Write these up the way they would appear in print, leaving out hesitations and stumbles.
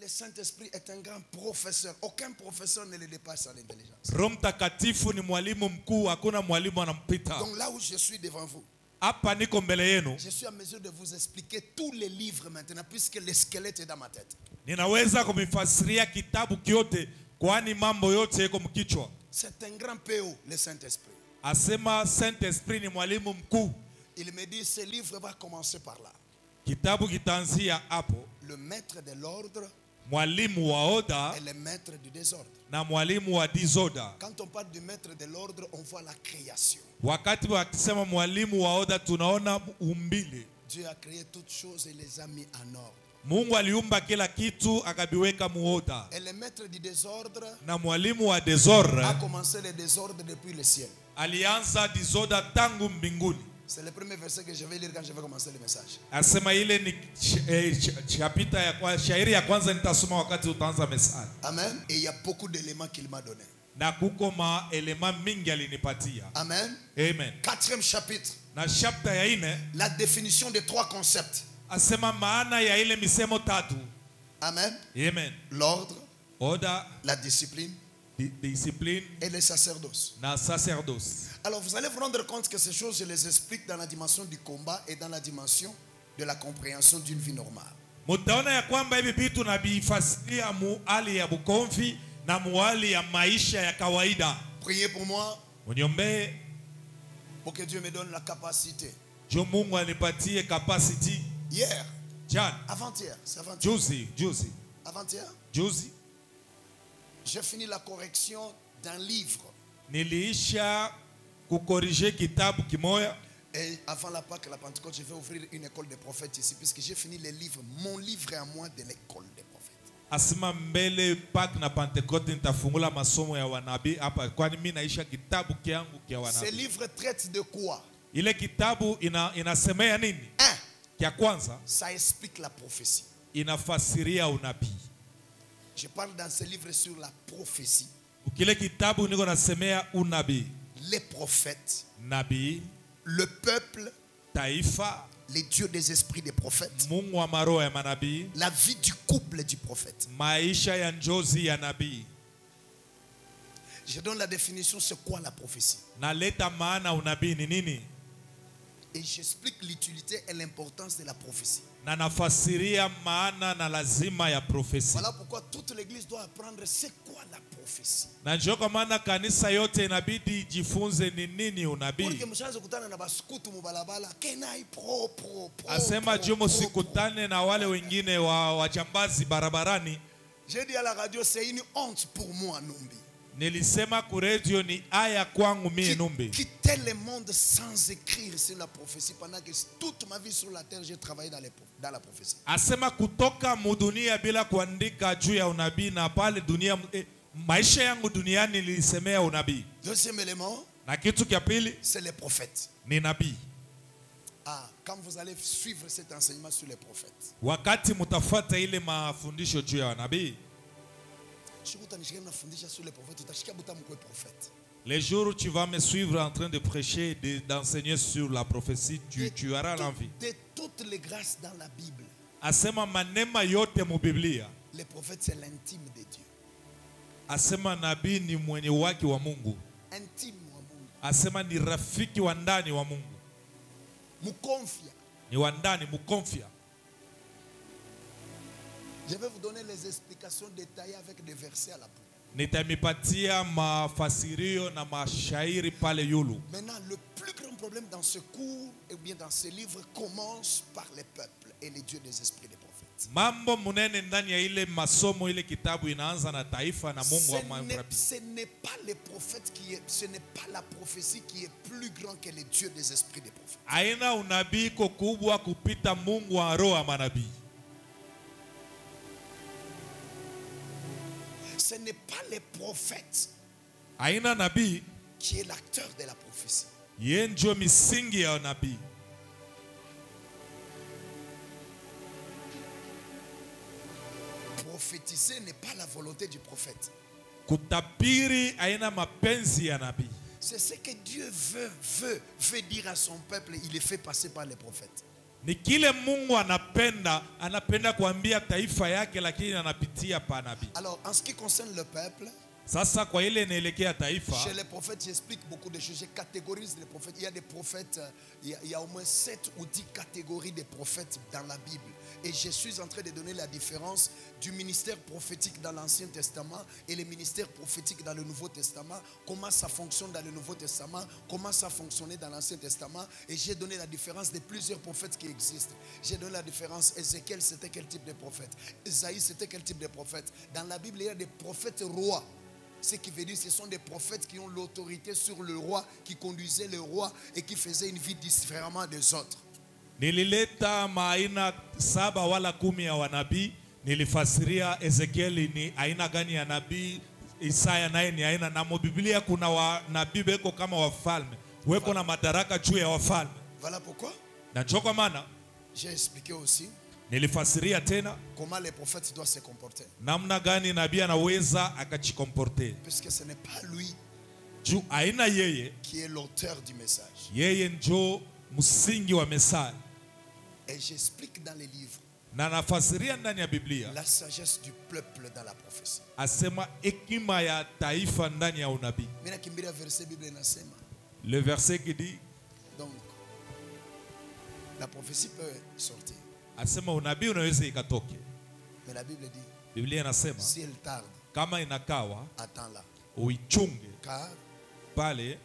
le Saint-Esprit est un grand professeur. Aucun professeur ne le dépasse en intelligence. Roho Mtakatifu ni mwalimu mkuu, hakuna mwalimu anampita. Donc là où je suis devant vous, Hapa niko mbele yenu. je suis à mesure de vous expliquer tous les livres maintenant, puisque le squelette est dans ma tête. Ninaweza kumifasiria kitabu kyote kwani mambo yote yako mkichwa. C'est un grand PO, le Saint-Esprit. Asema Saint-Esprit ni mwalimu mkuu. Il me dit, ce livre va commencer par là. Kitabu kitaanzia hapo. Le maître de l'ordre Mwalimu wa oda et le maître du désordre. na mwalimu wa disorder. Quand on parle du maître de l'ordre, on voit la création. Wakati wakisema mwalimu wa oda tunaona umbile. Dieu a créé toutes choses et les a mis en ordre. Mungu aliumba kila kitu akabiweka muoda. Et le maître du désordre Na mwalimu wa désordre a commencé le désordre depuis le ciel. alianza disorder tangu mbinguni. C'est le premier verset que je vais lire quand je vais commencer le message. Asema ile ni chapita ya kwa shairi ya kwanza nitasoma wakati utaanza message. Amen. Et il y a beaucoup d'éléments qu'il m'a donné. Na kuko ma elema mingi alinipatia. Amen. Amen. 4e chapitre. Na chapter ya 4 La définition de 3 concepts. asema maana ya ile misemo tatu. Amen. Amen. L'ordre, Order, la discipline discipline et le sacerdoce. na sacerdoce. Alors vous allez vous rendre compte que ces choses, je les explique dans la dimension du combat et dans la dimension de la compréhension d'une vie normale. Mutaona ya kwamba hivi vitu nabifasiria muhali ya bukomfi na muhali ya maisha ya kawaida. Priez pour moi Uniombee pour que Dieu me donne la capacité. jo Mungu anipatie capacity. Hier, Jana, avant-hier, c'est avant-hier. juzi, Avant-hier, juzi j'ai fini la correction d'un livre. niliisha kukorije kitabu kimoya. Et avant la Pâque et la Pentecôte, je vais ouvrir une école des prophètes ici, puisque j'ai fini les livres, mon livre est à moi de l'école des prophètes. Asema mbele Pâque na Pentecote nitafungula masomo ya wanabii hapa kwani mimi naisha kitabu kiangu kia Ces wanabii. livres traitent de quoi? Ile kitabu inasemea nini? Un, Kia kwanza ça explique la prophétie. inafasiria unabii. Je parle dans ce livre sur la prophétie. Ukile kitabu niko nasemea unabii. Les prophètes, Nabii, le peuple, taifa, les dieux des esprits des prophètes, Mungu wa maroho ya manabii, la vie du couple du prophète. maisha ya njozi ya nabii. Je donne la définition, c'est quoi la prophétie? Naleta maana unabii ni nini? Et j'explique l'utilité et l'importance de la prophétie. Na nafasiria maana na lazima ya profesi. Voilà pourquoi toute l'église doit apprendre c'est quoi la prophétie. Na njoo kwa maana kanisa yote inabidi ijifunze ni nini unabii. Porque mshaanza kutana na baskutu mubalabala kenai pro. Asema jumo sikutane na wale wengine wajambazi barabarani. J'ai dit à la radio, c'est une honte pour moi, Numbi. Nilisema kuredio ni aya kwangu mie Numbi. Quitter le monde sans écrire sur la prophétie pendant que toute ma vie sur la terre j'ai travaillé dans la prophétie. Asema kutoka mudunia bila kuandika juu ya unabii na pale dunia maisha yangu duniani nilisemea unabii. Deuxième élément, Na kitu kia pili c'est les prophètes. ni nabii. Ah, quand vous allez suivre cet enseignement sur les prophètes. Wakati mutafuata ile mafundisho juu ya nabii. Les jours où tu vas me suivre en train de prêcher, d'enseigner sur la prophétie, tu auras l'envie. De toutes les grâces dans la Bible, Asema manema yote mu Biblia. les prophètes c'est l'intime de Dieu. Asema nabii ni mwenye wake wa Mungu. Intime wa Mungu. Asema ni rafiki wa ndani wa Mungu. Mukonfia. Ni wa ndani mukonfia. Je vais vous donner les explications détaillées avec des versets à la poupe. Nitamipatia mafasirio na mashairi pale yulu. Maintenant, le plus grand problème dans ce cours, et bien dans ce livre, commence par les peuples et les dieux des esprits des prophètes. Mambo munene ndani ya ile masomo ile kitabu inaanza na taifa na Mungu wa manabii. Ce n'est pas les prophètes ce n'est pas la prophétie qui est plus grand que les dieux des esprits des prophètes. Aina unabii kubwa kupita Mungu wa roho ya manabii. Ce n'est pas les prophètes Aina nabii qui est l'acteur de la prophétie. Yeye ndio misingi ya nabii. Prophétiser n'est pas la volonté du prophète. Kutabiri aina mapenzi ya nabii. C'est ce que Dieu veut dire à son peuple. Il est fait passer par les prophètes. Ni kile Mungu anapenda kuambia taifa yake, lakini anapitia pa nabii. Alors, en ce qui concerne le peuple, Sasa kwa ile inaelekea taifa, chez les prophètes, j'explique beaucoup de choses. Je catégorise les prophètes. Il y a des prophètes, il y a au moins 7 ou 10 catégories de prophètes dans la Bible. Et je suis en train de donner la différence du ministère prophétique dans l'Ancien Testament et le ministère prophétique dans le Nouveau Testament. Comment ça fonctionne dans le Nouveau Testament, comment ça fonctionnait dans l'Ancien Testament. Et j'ai donné la différence de plusieurs prophètes qui existent. J'ai donné la différence. Ézéchiel, c'était quel type de prophète? Isaïe, c'était quel type de prophète? Dans la Bible, il y a des prophètes rois. Ce qui veut dire que ce sont des prophètes qui ont l'autorité sur le roi, qui conduisaient le roi et qui faisaient une vie différemment des autres. nilileta maaina 7 wala 10 ya wanabii. Nilifasiria Ezekieli ni aina gani ya nabii, Isaya naye ni aina, na Biblia kuna wanabii beko kama wafalme, weko na madaraka juu ya wafalme. Voilà pourquoi Na ndio kwa maana j'ai expliqué aussi nilifasiria tena comment les prophètes doivent se comporter. namna gani nabii anaweza akajikomporte, Puisque ce n'est pas lui juu aina yeye qui est l'auteur du message. yeye njo msingi wa mesali. Et j'explique dans les livres Na nafasiria ndani ya Biblia la sagesse du peuple dans la prophétie. asema hekima ya taifa ndani ya unabii. Mina kimbiria verset Bible inasema. Le verset qui dit, Donc la prophétie peut sortir. asema unabii unaweza ikatoke. Mais la Bible dit Biblia inasema si elle tarde, kama inakawa attends-la. uichunge, Car pale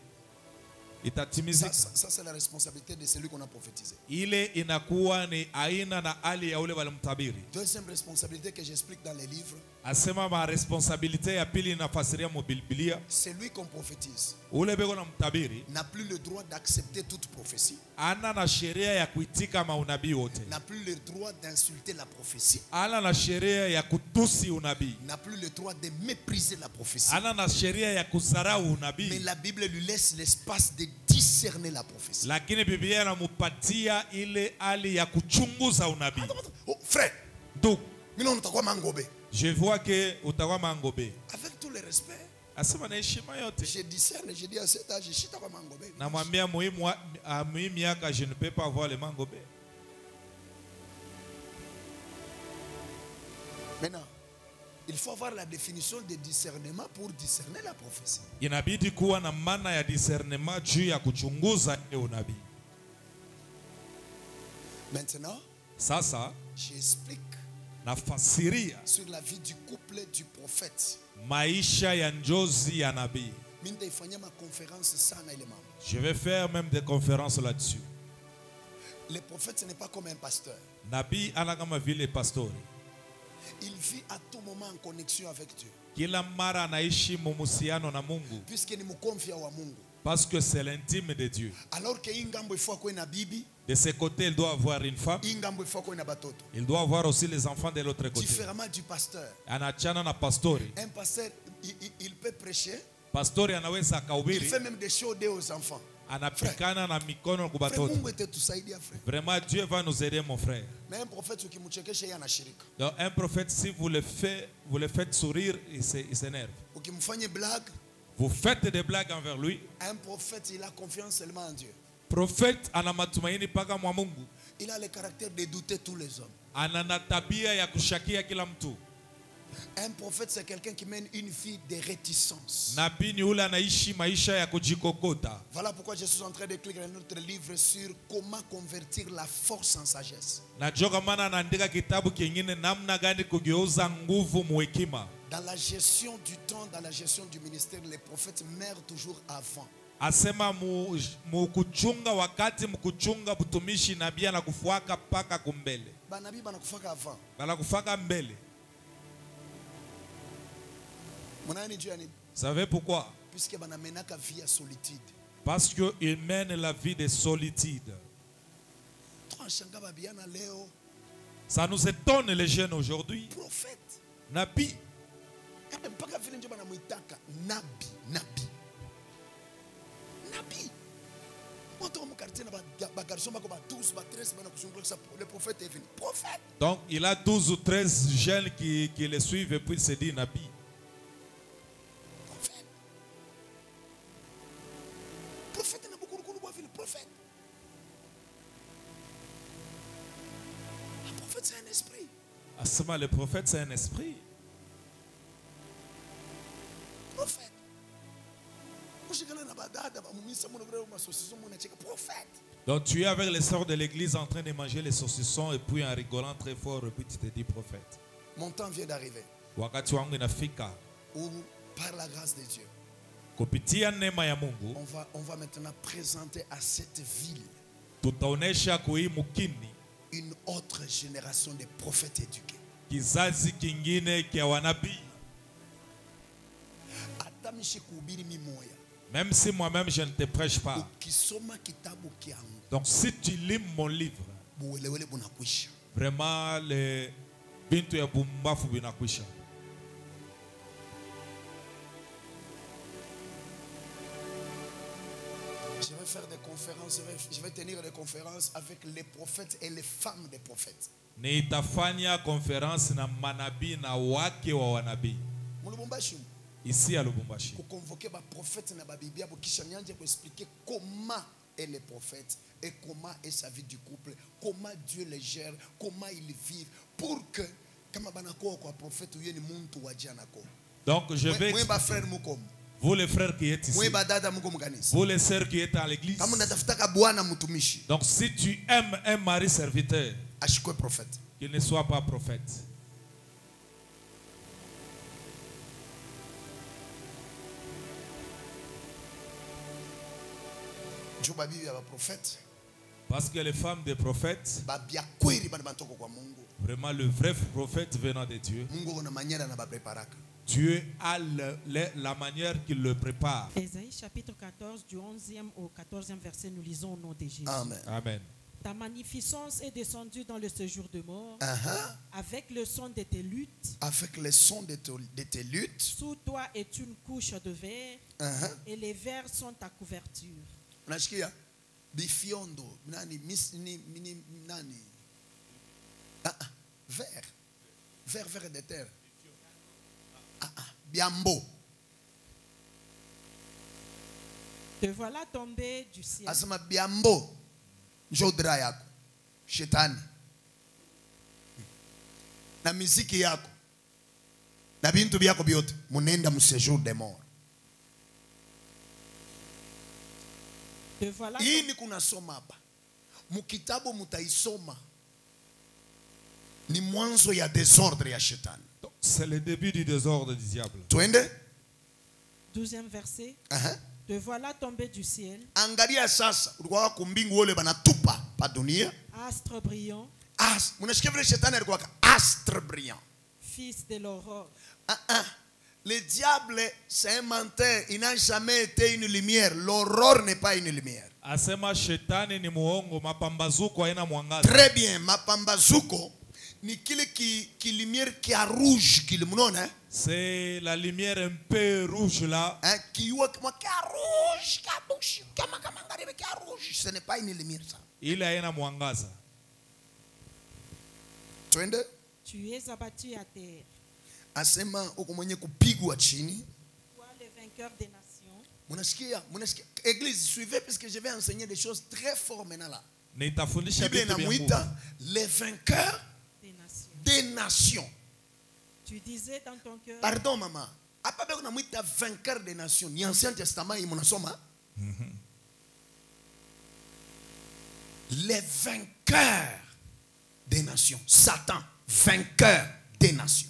itatimizika. ça c'est la responsabilité de celui qu'on a prophétisé. Ile inakuwa ni aina na hali ya ule walimtabiri. Deuxième responsabilité que j'explique dans les livres, Asema ma responsabilite ya pili inafasiria mu Biblia, celui qu'on prophétise ule beko na mtabiri n'a plus le droit d'accepter toute prophétie, ana na sheria ya kuitika maunabii wote, n'a plus le droit d'insulter la prophétie, ana na sheria ya kutusi unabii, n'a plus le droit de mépriser la prophétie. ana na sheria ya kudharau Mais unabii. la Bible lui laisse l'espace de discerner la prophétie. Lakini Biblia inamupatia ile hali ya kuchunguza unabii. Oh, frère, Donc, mimi nitakuwa mangobe. je vois que utakuwa mangobe. Avec tout le respect, Asema na heshima yote, je discerne, je dis à cet âge, je suis takuwa mangobe. namwambia muhimu miaka, je ne peux pas voir le mangobe. Maintenant, il faut avoir la définition de discernement pour discerner la prophétie. Inabidi kuwa na maana ya discernement juu ya kuchunguza ile unabii. Maintenant, Sasa j'explique nafasiria sur la vie du couple du prophète. maisha ya njozi ya nabii. Mimi nitaifanyia ma conférence sana ile mambo. Je vais faire même des conférences là-dessus. Le prophète ce n'est pas comme un pasteur. Nabii ana kama vile pastori, Il vit à tout moment en connexion avec Dieu. kila mara anaishi mumusiano na Mungu, Puisque ni mkonfia wa Mungu. parce que c'est l'intime de Dieu. Alors que ingambo il faut quoi na bibi, De ce côté, il doit avoir une femme, ingambo il faut quoi na batoto. il doit avoir aussi les enfants de l'autre côté. Différemment du pasteur. Anachana na pastori. Un pasteur, il peut prêcher. Pastori anaweza Il akahubiri, fait même des shows aux enfants. anapikana na mikono kwa Frère, batoto. Mungu itatusaidia frère. Vraiment, Dieu va nous aider, mon frère. Mais un prophète ukimchekesha yeye anashirika. Donc, un prophète, si vous le faites sourire, il s'énerve. Ukimfanye blague, Vous faites des blagues envers lui. un prophète il a confiance seulement en Dieu. Prophète ana matumaini paka mwa Mungu. Il a le caractère de douter tous les hommes. Ana na tabia ya kushakia kila mtu. Un prophète c'est quelqu'un qui mène une vie de réticence. Nabii ni ule anaishi maisha ya kujikokota. Voilà pourquoi je suis en train d'écrire un autre livre sur comment convertir la force en sagesse. Najua kama anaandika kitabu kingine namna gani kugeuza nguvu muhekima. Dans la gestion du temps, dans la gestion du ministère, les prophètes meurent toujours avant. Asema mukuchunga wakati mkuchunga butumishi, nabii anakufuaka paka kumbele. Banabi banakufaka avant. Banakufaka mbele. Monani Dieu ani. Savez pourquoi? Puisque banamenaka vie à solitude. Parce qu'il mène la vie de solitude. Shanga babiana leo. Ça nous étonne les jeunes aujourd'hui. Prophète. Nabii. Mpaka vile ndio banamuitaka nabi, nabi. Nabi. Moto mu quartier na ba garçon ba ko ba 12 ba 13 bana kuzungula ça le prophète est venu. Prophète. Donc il a 12 ou 13 jeunes qui le suivent et puis il se dit Nabi. Prophète. Prophète na beaucoup de prophète. Anasema le prophète c'est un esprit. Prophète. Mushikana na badada bamumisa muno greo masosiso muna cheka prophète. Donc tu es avec les sœurs de l'église en train de manger les saucissons et puis en rigolant très fort et puis tu te dis prophète. Mon temps vient d'arriver. Wakati wangu inafika. Où par la grâce de Dieu, Kupitia neema ya Mungu, on va maintenant présenter à cette ville tutaonesha kui mukini une autre génération de prophètes éduqués. kizazi kingine kia wanabii. Atamishi kuhubiri mimoya. Même si moi-même je ne te prêche pas. Ukisoma kitabu kiangu, Donc si tu lis mon livre, buwelewele bunakwisha. vraiment le bintu ya bumbafu binakwisha. Je vais faire des conférences, je vais tenir des conférences avec les prophètes et les femmes des prophètes. Nitafanya conférence na manabii na wake wa wanabii. Mulubumbashi, Ici à Lubumbashi. pour convoquer les prophètes na Biblia pour kisha nyanje pour expliquer comment est le prophète et comment est sa vie du couple, comment Dieu les gère, comment ils vivent pour que kama banako kwa prophète uyeni muntu wajanako. Donc je vais Mwe ba frère mukom. vous les frères qui êtes ici, Mwe ba dada muko mkanisa. vous les sœurs qui êtes à l'église. Kama unatafutaka bwana mtumishi, Donc si tu aimes un mari serviteur, ashikwe prophète. qu'il ne soit pas prophète. Jo babibi ya ba prophète. Parce que les femmes des prophètes, Babia kweli bana batoko kwa Mungu. vraiment le vrai prophète venant de Dieu, Mungu kuna maniera na ba preparaka. Dieu a la manière qu'il le prépare. Ésaïe chapitre 14 du 11e au 14e verset, nous lisons au nom de Jésus. Amen. Amen. Ta magnificence est descendue dans le séjour de mort, Uh-huh. avec le son de tes luttes. Avec le son de tes luttes. Sous toi est une couche de verre, Uh-huh. et les vers sont ta couverture. Unasikia? Bifiondo, nani, nani. Vert de terre. Biambo. Te voilà tombé du ciel. Asema biambo. Njodra yako. Shetani. Na miziki yako. Na bintu byako byote. Munenda mu séjour de mort. Te voilà Hii ni kuna soma hapa. Mukitabu mutaisoma. Ni mwanzo ya desordre ya shetani. Donc, c'est le début du désordre du diable. Twende? 12e verset. Uh-huh. Te voilà tombé du ciel, Angalia sasa ulikuwa kumbingu wale banatupa pa dunia. astre brillant, Mnasikia vile shetani alikuwa astre brillant. fils de l'aurore. Le diable c'est un menteur, il n'a jamais été une lumière. L'aurore n'est pas une lumière. Asema shetani ni muongo, mapambazuko haina mwangaza. Très bien, mapambazuko ni kile ki lumière qui a rouge qui le mnaona hein? C'est la lumière un peu rouge là. Hein, qui yua kama qui a rouge, qui a bouche, kama ngaribe qui a rouge, ce n'est pas une lumière ça. Ile haina mwangaza. Twende? Tu es abattu à terre. Asema uko mwenye kupigwa chini. Toi, le vainqueur des nations. Munasikia? Église, suivez parce que je vais enseigner des choses très fortes maintenant là. Nitafundisha Bible vitu vya inamuita nguvu. les vainqueurs Des nations. des nations. Tu disais dans ton cœur, Pardon maman. Apa beko namuita vainqueur des nations. Ni Ancien Testament hii mnasoma? Les vainqueurs des nations. Satan, vainqueur des nations.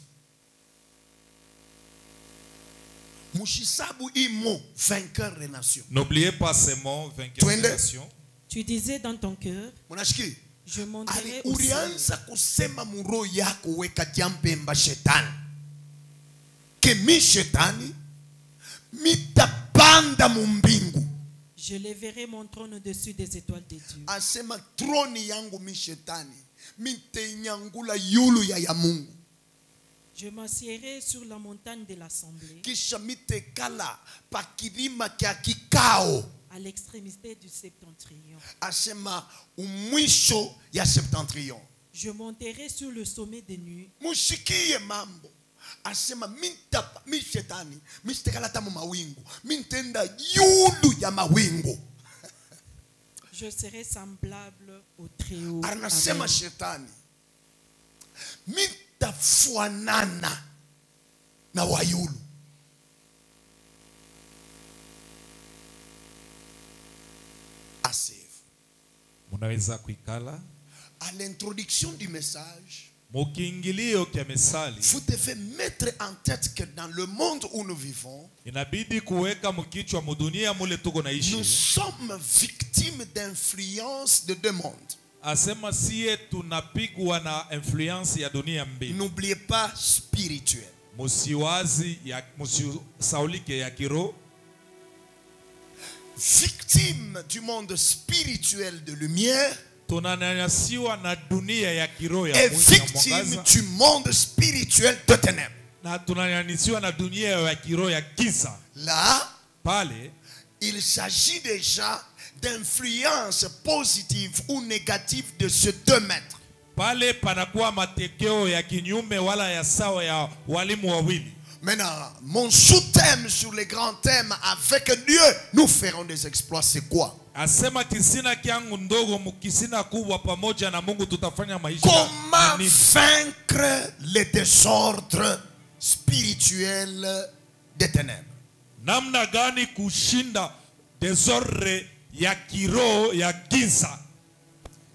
Mushisabu imo vainqueur des nations. N'oubliez pas ces mots, vainqueur des Twende. nations. tu disais dans ton cœur, Munashiki? je Ali monterai au ciel. ulianza kusema muro yako weka jampemba shetani. Kemi shetani mitapanda mumbingu. Je lèverai mon trône au-dessus des étoiles de Dieu. Asema troni yangu mi shetani mitenyangula yulu ya Mungu. Je m'assierai sur la montagne de l'assemblée, Kisha mitekala pakilima kya kikao. à l'extrémité du septentrion. Asema umwisho ya septentrion. Je monterai sur le sommet des nues. Mushikie mambo. Asema mintapa mi shetani mitekala tamu mawingu mintenda yulu ya mawingu. Je serai semblable au Très-Haut. Anasema Amen. shetani tafuanana na wayulu. Assez. Munaweza kuikala. À l'introduction du message, Mukiingilio kya mesali. vous devez mettre en tête que dans le monde où nous vivons, Inabidi kuweka mkichwa mudunia mule tuko naishi. nous sommes victimes d'influence de deux mondes. Asema siye tunapigwa na influence ya dunia mbili. N'oubliez pas spirituel. Musiwazi ya musisaulike ya kiro. Victime du monde spirituel de lumière Tunanyanyasiwa na dunia ya kiro ya et victime mwangaza. du monde spirituel de ténèbres. Na tunanyanyasiwa na dunia ya kiro ya giza. Là, Pale il s'agit déjà d'influence positive ou négative de ce 2 mètres. pale panakuwa matekeo ya kinyume wala ya sawa ya walimu wawili. Maintenant, mon sous-thème sur les grands thèmes, avec Dieu, nous ferons des exploits. C'est quoi? Asema kisina kiangu ndogo mukisina kubwa pamoja na Mungu tutafanya maisha. Comment vaincre les désordres spirituels des ténèbres? Namna gani kushinda desordre ya kiroho ya giza?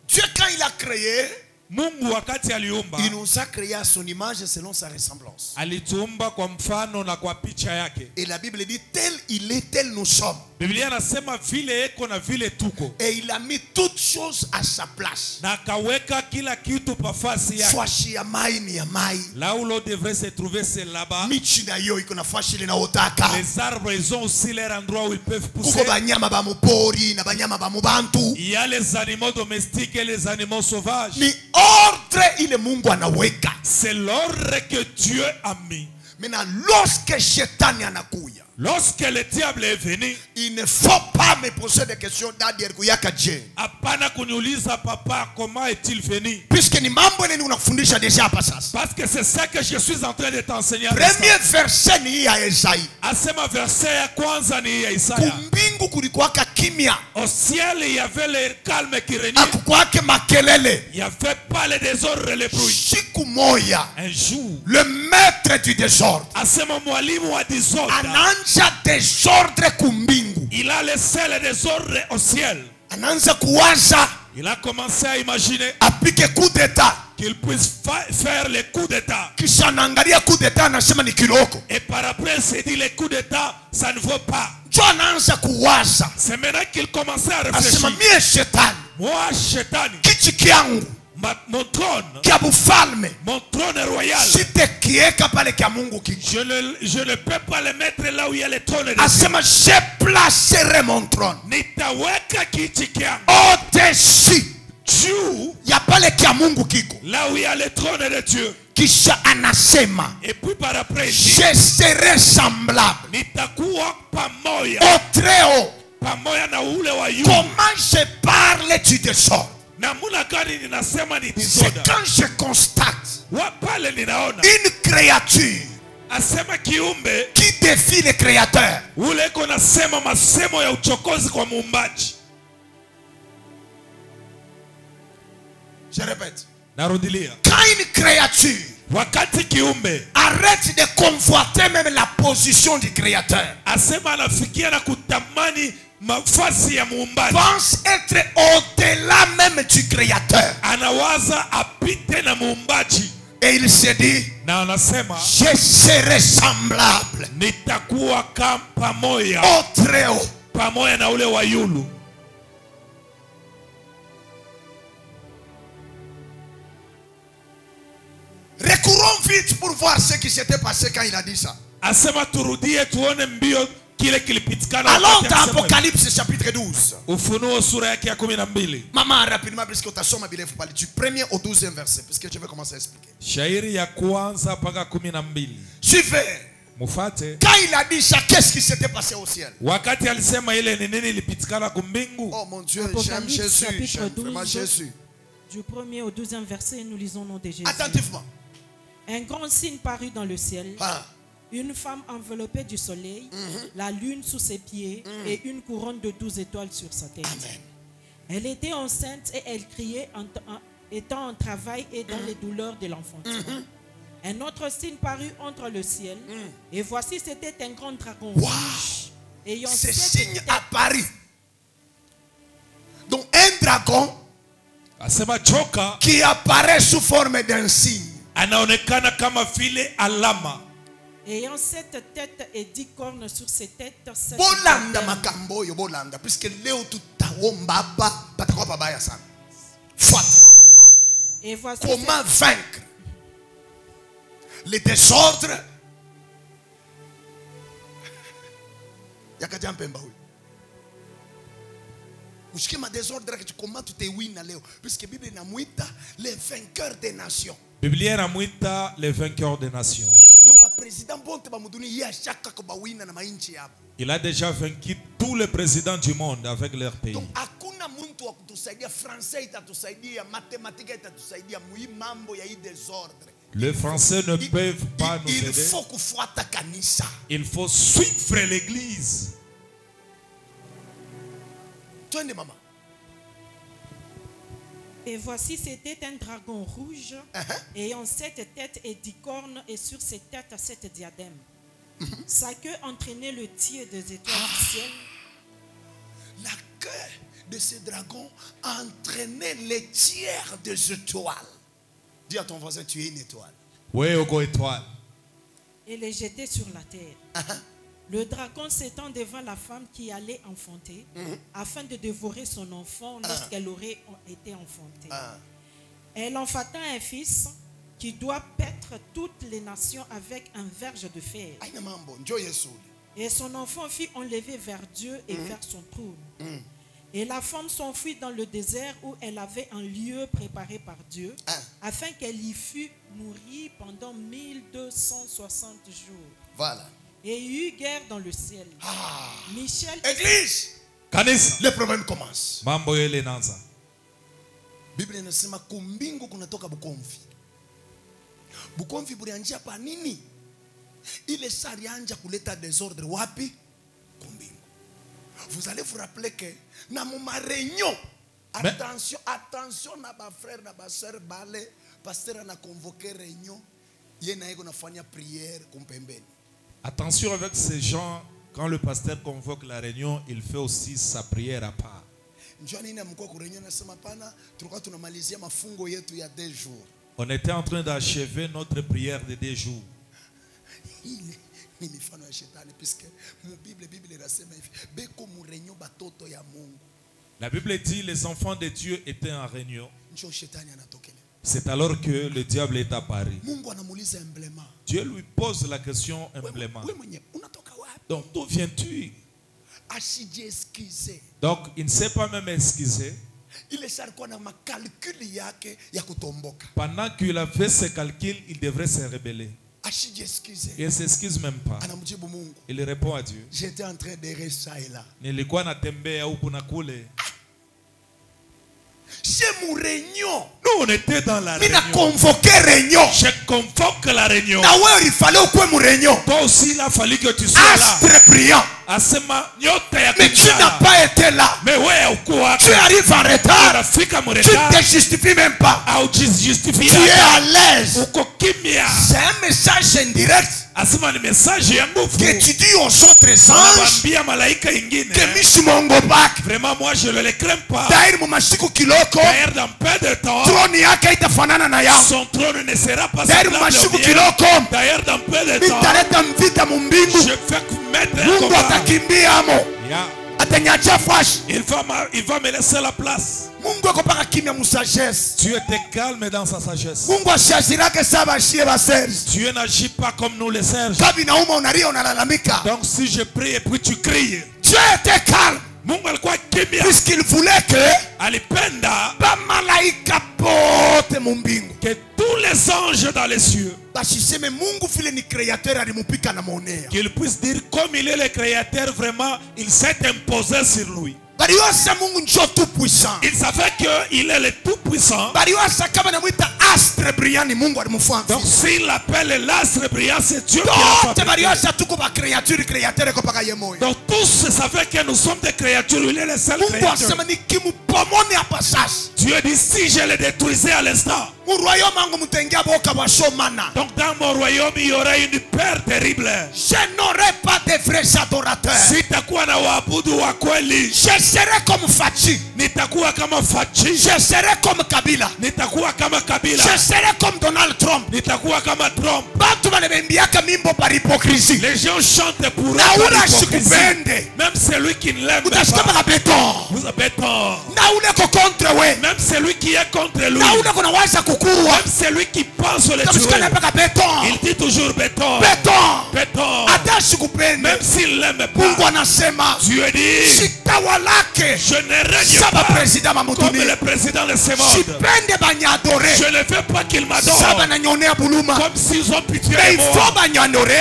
Dieu, quand il a créé, Mungu wakati aliumba, il nous a créé à son image selon sa ressemblance. alituumba kwa mfano na kwa picha yake. Et la Bible dit, tel il est, tel nous sommes. Biblia nasema vile eko na vile tuko. Et il a mis toutes choses à sa place. Na kaweka kila kitu pafasi yake. Fashi ya mai ni ya mai. Là où l'eau devrait se trouver, c'est là-bas. Michi na yo iko na fashi ile na otaka. Les arbres, ils ont aussi leur endroit où ils peuvent pousser. Kuko banyama ba mupori na banyama ba mubantu. Il y a les animaux domestiques et les animaux sauvages. Ni ordre ile Mungu anaweka. C'est l'ordre que Dieu a mis. Maintenant, lorsque Shetani anakuya, Lorsque le diable est venu, il ne faut pas me poser des questions d'adier kuyaka je. hapana kuniuliza papa comment est-il venu? Puisque ni mambo nini unafundisha deja hapa sasa. Parce que c'est ça que je suis en train de t'enseigner. Premier verset ni ya Isaïe. Asema verset ya kwanza ni ya Isaya. Kumbingu kulikuwaka kimya. Au ciel, il y avait le calme qui régnait. Hakukuwake makelele. Il n'y avait pas le désordre et le bruit. Siku moya, Un jour, le maître du désordre asema mwalimu wa désordre, anaanza désordre kumbingu. il a laissé le désordre au ciel. Anaanza kuwaza Il a commencé à imaginer apike coup d'état. qu'il puisse faire les coups d'état. Kisha anaangalia coup d'état anasema ni kiloko. Et par après, il s'est dit les coups d'état, ça ne vaut pas. Jo anaanza kuwaza. C'est maintenant qu'il commençait à Asema réfléchir. mie shetani. Moi, Shetani, Kichi kiangu. mon trône, Kia bufalme. mon trône royal, Sitekieka pale kia Mungu kiki. je ne peux pas le mettre là où il y a le trône de Dieu. Asema je placerai mon trône Nitaweka kiti kyangu au-dessus juu ya pale kia Mungu kiko. là où il y a le trône de Dieu. Kisha anasema Et puis par après, il dit, je serai semblable nitakuwa pamoja au très haut. pamoja na ule wa yu. Comment je parle du désordre? Namuna gani ninasema ni C'est disorder. quand je constate Wa pale ninaona une créature asema kiumbe qui défie le créateur. ule iko nasema masemo ya uchokozi kwa muumbaji. Je répète. Narudilia, Quand une créature wakati kiumbe arrête de convoiter même la position du créateur, asema anafikia na kutamani mafasi ya muumbaji, pense être au-delà même du créateur. anawaza apite na muumbaji, Et il se dit, na anasema je serai semblable nitakuwa kama pamoja au très haut. pamoja na ule wa yulu. Recourons vite pour voir ce qui s'était passé quand il a dit ça. Asema turudie tuone mbio kile kilipitikana Allons wakati dans alisema. Apocalypse chapitre 12. Ufunuo sura yake ya 12. Maman, rapidement, puisque tu as son il faut parler du 1er au 12e verset, puisque je vais commencer à expliquer. Shairi ya kwanza mpaka 12. Suivez. Mufate. Quand il a dit ça, qu'est-ce qui s'était passé au ciel? Wakati alisema ile ni nini ilipitikana kumbingu. Oh mon Dieu, j'aime Apocalypse, Jésus. chapitre J'aime 12. vraiment Jésus. Du 1er au 12e verset, nous lisons au nom de Jésus. Attentivement. Un grand signe parut dans le ciel. Ah. Une femme enveloppée du soleil, la lune sous ses pieds et une couronne de 12 étoiles sur sa tête. Amen. Elle était enceinte et elle criait étant en travail et dans les douleurs de l'enfantement. Un autre signe parut entre le ciel. Et voici, c'était un grand dragon Wow. rouge. Ayant Ce 7 signe têtes. apparut. Donc un dragon Asema joka qui apparaît sous forme d'un signe. anaonekana kama vile alama. Ayant 7 têtes et 10 cornes sur ses têtes. 7 Bolanda diadèmes. makambo yo bolanda. Puisque leo tutaomba hapa patakuwa pabaya sana. Fuata. Et voici, Comment vaincre les désordres? Yakaja mpemba huyu. Ushike ma désordre que tu comment tu te win leo puisque Bible inamuita les vainqueurs des nations. Biblia inamwita les vainqueurs des nations. Donc ba président bonte ba muduni ya shaka ko ba wina na mainchi yapo. Il a déjà vaincu tous les présidents du monde avec leur pays. Donc hakuna mtu wa kutusaidia, français itatusaidia, mathématiques itatusaidia, mui mambo ya hii désordre. Les Français ne peuvent pas nous Il aider. faut kufuata kanisa. Il faut suivre l'église. Twende mama. Et voici, c'était un dragon rouge, ayant 7 têtes et 10 cornes, et sur ses têtes 7 diadèmes. Sa queue entraînait le tir des étoiles du ciel. La queue de ce dragon entraînait les tiers des étoiles. Dis à ton voisin, tu es une étoile. Ouais, au go étoile. Et les jetait sur la terre. Le dragon s'étend devant la femme qui allait enfanter, afin de dévorer son enfant lorsqu'elle aurait été enfantée. Elle enfanta un fils qui doit paître toutes les nations avec un verge de fer. Aina mambo, njoo Yesu. Et son enfant fut enlevé vers Dieu et vers son trône. Et la femme s'enfuit dans le désert où elle avait un lieu préparé par Dieu, afin qu'elle y fût nourrie pendant 1260 jours. Voilà. Et il y eut guerre dans le ciel. Michel, Église, Kanisa. le problème commence. Mambo yele nanza. Biblia inasema kumbingu kunatoka Bukomvi. Bukomvi bulianjia pa nini? Ile sari anja kuleta désordre wapi? Kumbingu. Vous allez vous rappeler que na ma réunion, attention, attention na ba frère na ba sœur bale, pasteur na convoqué réunion, yena yeko nafanya prière kumpembeni. Attention avec ces gens, quand le pasteur convoque la réunion, il fait aussi sa prière à part. On était en train d'achever notre prière de 2 jours. La Bible dit les enfants de Dieu étaient en réunion. C'est alors que le diable est apparu. Dieu lui pose la question humblement. Donc d'où viens-tu? Donc il ne s'est pas même excusé. Pendant qu'il a fait ses calculs, il devrait se rebeller. Il ne s'excuse même pas. Il répond à Dieu. J'étais en train d'errer ça et là. Nilikuwa natembea huku na kule. C'est mon réunion. Nous on était dans la réunion. Il a convoqué réunion. Je convoque la réunion. Il fallait au coin mon réunion. Toi aussi il a fallu que tu sois là. Astre brillant. Mais tu n'as pas été là. Tu arrives en retard. Tu ne te justifies même pas. Tu es à l'aise. C'est un message indirect que tu dis aux autres anges que Mishimongo Bak. Vraiment moi je ne les crains pas. D'ailleurs dans peu de temps son trône ne sera pas semblable au mien. D'ailleurs dans peu de temps je vais mettre un combat. Il va me laisser la place. Dieu était calme dans sa sagesse. Dieu n'agit pas comme nous les serges. Donc si je prie et puis tu cries, Dieu était calme puisqu'il voulait que tous les anges dans les cieux qu'il puisse dire comme il est le créateur, vraiment il s'est imposé sur lui. Il savait qu'il est le tout-puissant. Donc s'il l'appelle l'astre brillant, c'est Dieu qui l'a fait. Donc tous savaient que nous sommes des créatures. Il est le seul créateur. Dieu dit si je le détruisais à l'instant, Donc dans mon royaume, il y aura une peur terrible. Je n'aurai pas de vrais adorateurs. Sitakuwa na waabudu wa kweli. Je serai comme Fachi. Nitakuwa kama Fachi. Je serai comme Kabila. Nitakuwa kama Kabila. Je serai comme Donald Trump. Nitakuwa kama Trump. Les gens chantent pour eux. Même celui qui ne l'aime pas. Vous avez tort. Même celui qui est contre lui. Même celui qui pense le tuer. Il dit toujours béton. Béton. Même s'il l'aime pas. Dieu dit, je ne règne pas comme le président de ce monde. Je ne veux pas qu'il m'adore comme s'ils ont pitié de moi.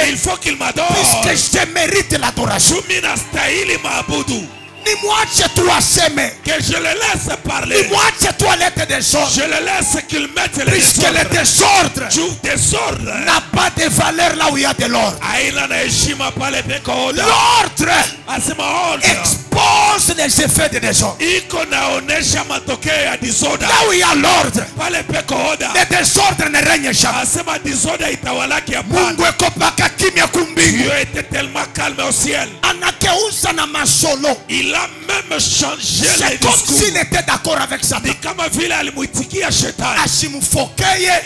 Il faut qu'il m'adore. Puisque je mérite l'adoration. Que je le laisse parler. Je le laisse qu'il mette le désordre. Désordre n'a pas de valeur là où il y a de l'ordre. L'ordre expose les effets de désordre. Là où il y a l'ordre, le désordre ne règne jamais. Dieu était tellement calme au ciel. Il a même changé les discours. C'est comme s'il était d'accord avec Satan.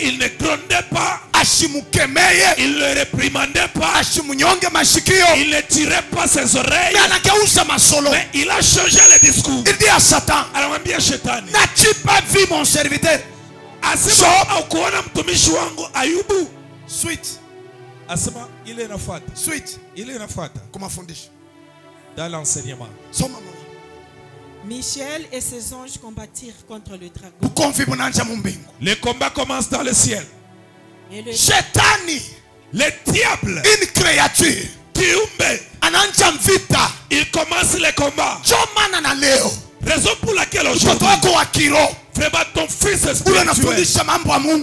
Il ne grondait pas. Il ne réprimandait pas. Il ne tirait pas ses oreilles. Mais il a changé les discours. Il dit à Satan, n'as-tu pas vu mon serviteur Suite. Suite. Comment fondation? Dans l'enseignement. Michel et ses anges combattirent contre le dragon. Le combat commence dans le ciel. Et le le diable, une créature, il commence le combat. Raison pour laquelle aujourd'hui, vraiment ton fils spirituel,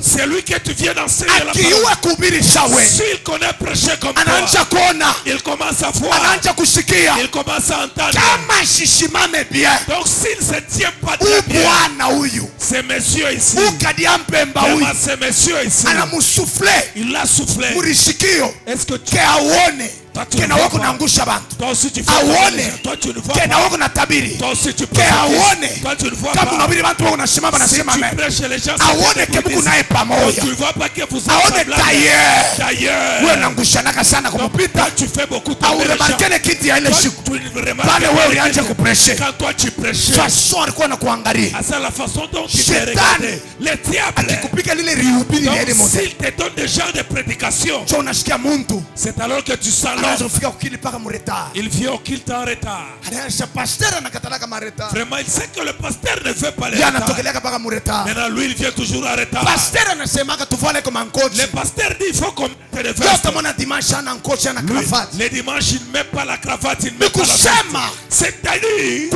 c'est lui que tu viens d'enseigner la parole. S'il connaît prêcher comme toi, il commence à voir, il commence à entendre. Donc s'il ne se tient pas très bien, ces messieurs ici, vraiment ces messieurs ici, il l'a soufflé. Est-ce que tu toi tu ne vois pas? Toi aussi tu fais pas. Toi tu ne vois pas. Toi aussi tu peux. Toi tu ne vois pas. Si tu prêches les gens, tu ne vois pas que vous êtes d'ailleurs. Toi tu fais beaucoup de gens. Quand toi tu prêches, c'est la façon dont tu te regardes. Le diable, donc s'il te donne des genres de prédication, c'est alors que tu sens il vient qu'il est en retard. Vraiment, il sait que le pasteur ne veut pas le retard. Maintenant, lui, il vient toujours en retard. Le pasteur dit il faut qu'on mette le veste. Le dimanche, il ne met pas la cravate, il ne met pas la veste. C'est-à-dire,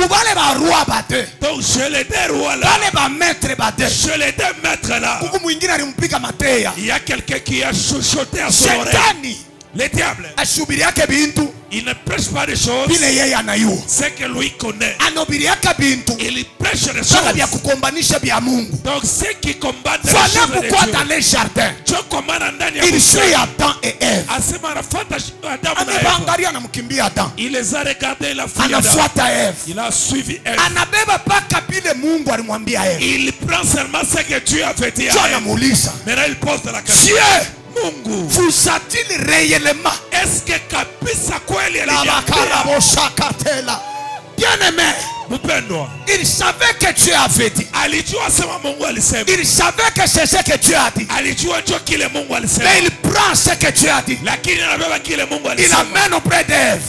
donc je les deux rois là, je les deux maîtres là, il y a quelqu'un qui a chuchoté à son oreille. Le diable, il ne prêche pas des choses, c'est que lui connaît. Il prêche des choses. Donc ceux qui combattent les choses de Dieu, dans les jardins, il suit Adam et Ève. Il les a regardés, il a fui Adam. Il a suivi Ève. Il prend seulement ce que Dieu avait dit à Ève. Maintenant il pose la question. Mungu, vous a-t-il réellement? Est-ce que kabisa kweli bien-aimé, il savait que Dieu avait dit. Il savait que c'est ce que Dieu a dit. Mais il prend ce que Dieu a dit. Il amène auprès d'Ève.